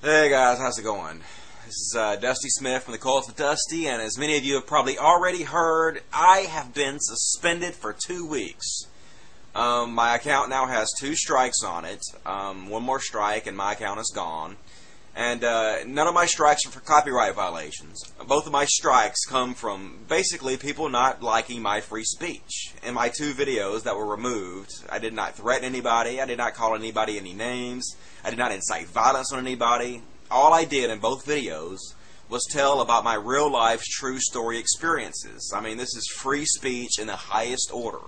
Hey guys, how's it going? This is Dusty Smith from the Cult of Dusty, and as many of you have probably already heard, I have been suspended for 2 weeks. My account now has 2 strikes on it. One more strike and my account is gone. And none of my strikes are for copyright violations. Both of my strikes come from basically people not liking my free speech. In my 2 videos that were removed, I did not threaten anybody, I did not call anybody any names, I did not incite violence on anybody. All I did in both videos was tell about my real life true story experiences. I mean, this is free speech in the highest order.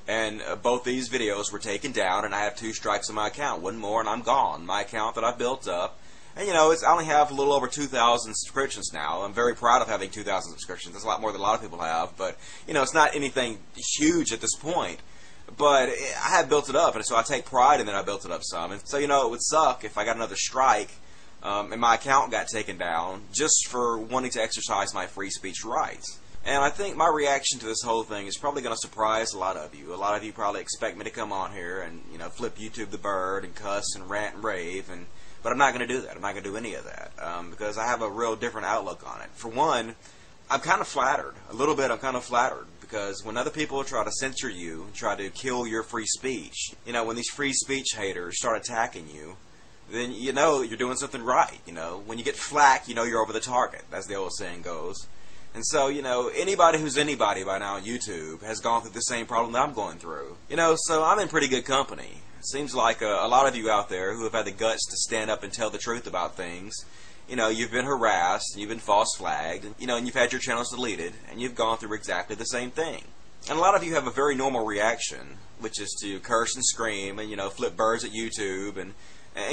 And both these videos were taken down, and I have 2 strikes on my account. One more and I'm gone. My account that I built up. And you know, I only have a little over 2,000 subscriptions now. I'm very proud of having 2,000 subscriptions. That's a lot more than a lot of people have. But, you know, it's not anything huge at this point. But I had built it up, and so I take pride in that I built it up some. And so, you know, it would suck if I got another strike and my account got taken down just for wanting to exercise my free speech rights. And I think my reaction to this whole thing is probably going to surprise a lot of you. A lot of you probably expect me to come on here and, you know, flip YouTube the bird and cuss and rant and rave, but I'm not going to do that. I'm not going to do any of that because I have a real different outlook on it. For one, I'm kind of flattered. A little bit I'm kind of flattered because when other people try to censor you, try to kill your free speech, you know, when these free speech haters start attacking you, then you know you're doing something right. You know, when you get flack, you know you're over the target, as the old saying goes. And so, you know, anybody who's anybody by now on YouTube has gone through the same problem that I'm going through. You know, so I'm in pretty good company. It seems like a lot of you out there who have had the guts to stand up and tell the truth about things, you know, you've been harassed, you've been false flagged, you know, and you've had your channels deleted, and you've gone through exactly the same thing. And a lot of you have a very normal reaction, which is to curse and scream and, you know, flip birds at YouTube and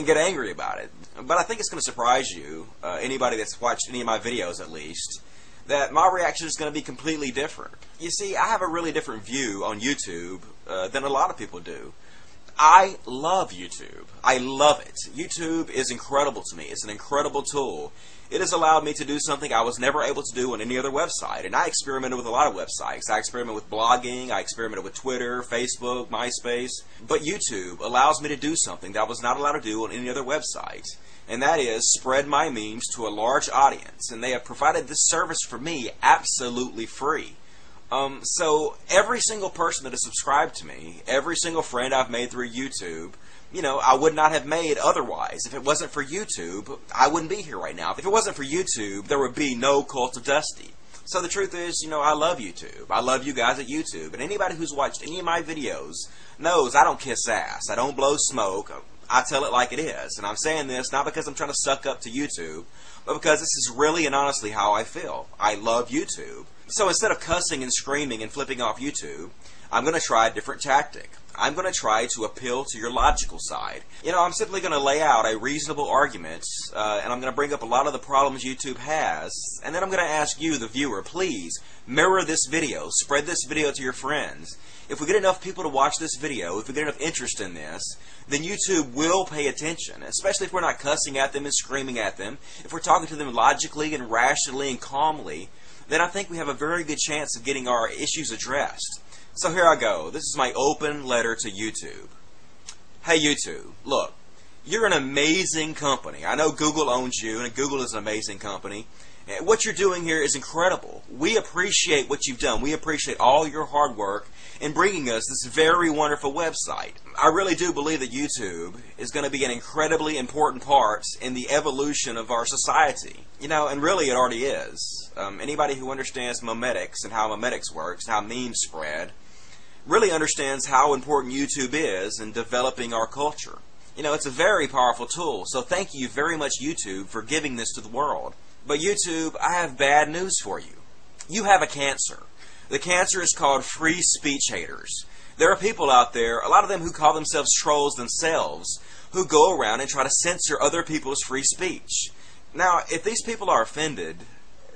get angry about it. But I think it's going to surprise you, anybody that's watched any of my videos at least, that my reaction is going to be completely different. You see, I have a really different view on YouTube than a lot of people do. I love YouTube. I love it. YouTube is incredible to me. It's an incredible tool. It has allowed me to do something I was never able to do on any other website. And I experimented with a lot of websites. I experimented with blogging. I experimented with Twitter, Facebook, MySpace. But YouTube allows me to do something that I was not allowed to do on any other website. And that is spread my memes to a large audience. And they have provided this service for me absolutely free. So every single person that has subscribed to me, every single friend I've made through YouTube, you know, I would not have made otherwise. If it wasn't for YouTube, I wouldn't be here right now. If it wasn't for YouTube, there would be no Cult of Dusty. So the truth is, you know, I love YouTube. I love you guys at YouTube. And anybody who's watched any of my videos knows I don't kiss ass. I don't blow smoke. I tell it like it is. And I'm saying this not because I'm trying to suck up to YouTube, but because this is really and honestly how I feel. I love YouTube. So instead of cussing and screaming and flipping off YouTube, I'm going to try a different tactic. I'm going to try to appeal to your logical side. You know, I'm simply going to lay out a reasonable argument, and I'm going to bring up a lot of the problems YouTube has, and then I'm going to ask you, the viewer, please mirror this video, spread this video to your friends. If we get enough people to watch this video, if we get enough interest in this, then YouTube will pay attention, especially if we're not cussing at them and screaming at them. If we're talking to them logically and rationally and calmly, then I think we have a very good chance of getting our issues addressed. So here I go. This is my open letter to YouTube. Hey YouTube, look, you're an amazing company. I know Google owns you, and Google is an amazing company. What you're doing here is incredible. We appreciate what you've done. We appreciate all your hard work in bringing us this very wonderful website. I really do believe that YouTube is going to be an incredibly important part in the evolution of our society. You know, and really it already is. Anybody who understands memetics and how memetics works, how memes spread, really understands how important YouTube is in developing our culture. You know, it's a very powerful tool, so thank you very much, YouTube, for giving this to the world. But YouTube, I have bad news for you. You have a cancer. The cancer is called free speech haters. There are people out there, a lot of them who call themselves trolls themselves, who go around and try to censor other people's free speech. Now, if these people are offended,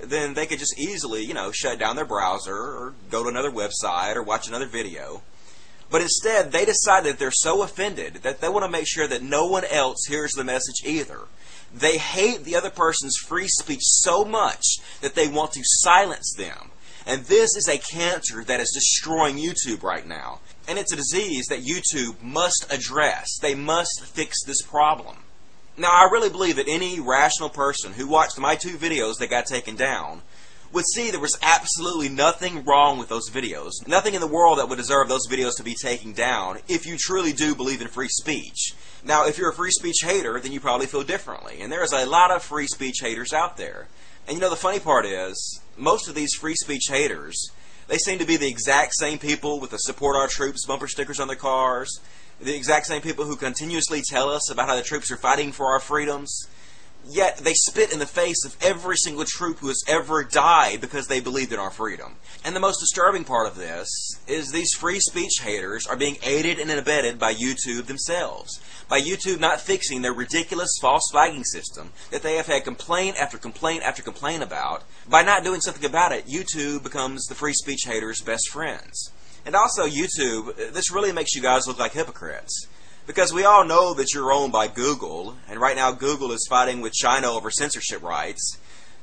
then they could just easily, you know, shut down their browser or go to another website or watch another video. But instead, they decide that they're so offended that they want to make sure that no one else hears the message either. They hate the other person's free speech so much that they want to silence them. And this is a cancer that is destroying YouTube right now. And it's a disease that YouTube must address. They must fix this problem. Now, I really believe that any rational person who watched my 2 videos that got taken down would see there was absolutely nothing wrong with those videos. Nothing in the world that would deserve those videos to be taken down if you truly do believe in free speech. Now, if you're a free speech hater, then you probably feel differently. And there is a lot of free speech haters out there. And you know, the funny part is, most of these free speech haters, they seem to be the exact same people with the Support Our Troops bumper stickers on their cars, the exact same people who continuously tell us about how the troops are fighting for our freedoms. Yet they spit in the face of every single troop who has ever died because they believed in our freedom. And the most disturbing part of this is these free speech haters are being aided and abetted by YouTube themselves. By YouTube not fixing their ridiculous false flagging system that they have had complaint after complaint after complaint about. By not doing something about it, YouTube becomes the free speech haters' best friends. And also YouTube, this really makes you guys look like hypocrites. Because we all know that you're owned by Google, and right now Google is fighting with China over censorship rights.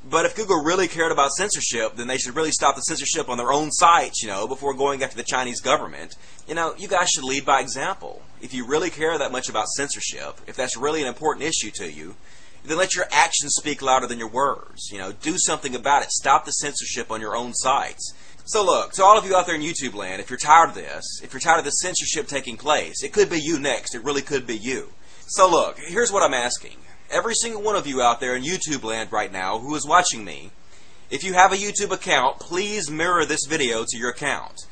But if Google really cared about censorship, then they should really stop the censorship on their own sites, before going after the Chinese government. You guys should lead by example. If you really care that much about censorship, if that's really an important issue to you, then let your actions speak louder than your words. Do something about it. Stop the censorship on your own sites. So look, to all of you out there in YouTube land, if you're tired of this, if you're tired of the censorship taking place, it could be you next. It really could be you. So look, here's what I'm asking. Every single one of you out there in YouTube land right now who is watching me, if you have a YouTube account, please mirror this video to your account.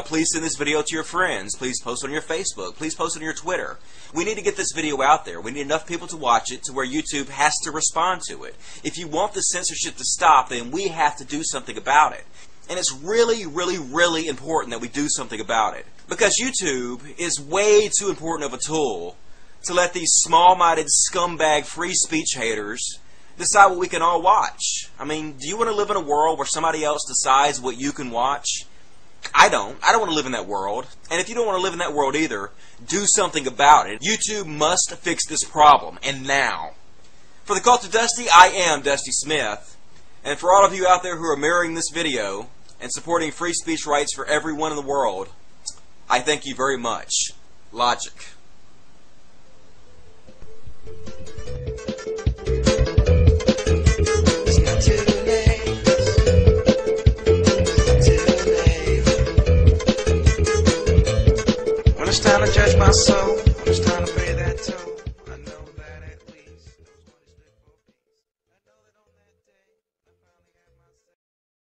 Please send this video to your friends. Please post it on your Facebook. Please post it on your Twitter. We need to get this video out there. We need enough people to watch it to where YouTube has to respond to it. If you want the censorship to stop, then we have to do something about it. And it's really, really, really important that we do something about it. Because YouTube is way too important of a tool to let these small-minded scumbag free speech haters decide what we can all watch. I mean, do you want to live in a world where somebody else decides what you can watch? I don't. I don't want to live in that world. And if you don't want to live in that world either, do something about it. YouTube must fix this problem, and now. For the Cult of Dusty, I am Dusty Smith. And for all of you out there who are mirroring this video and supporting free speech rights for everyone in the world, I thank you very much. Logic.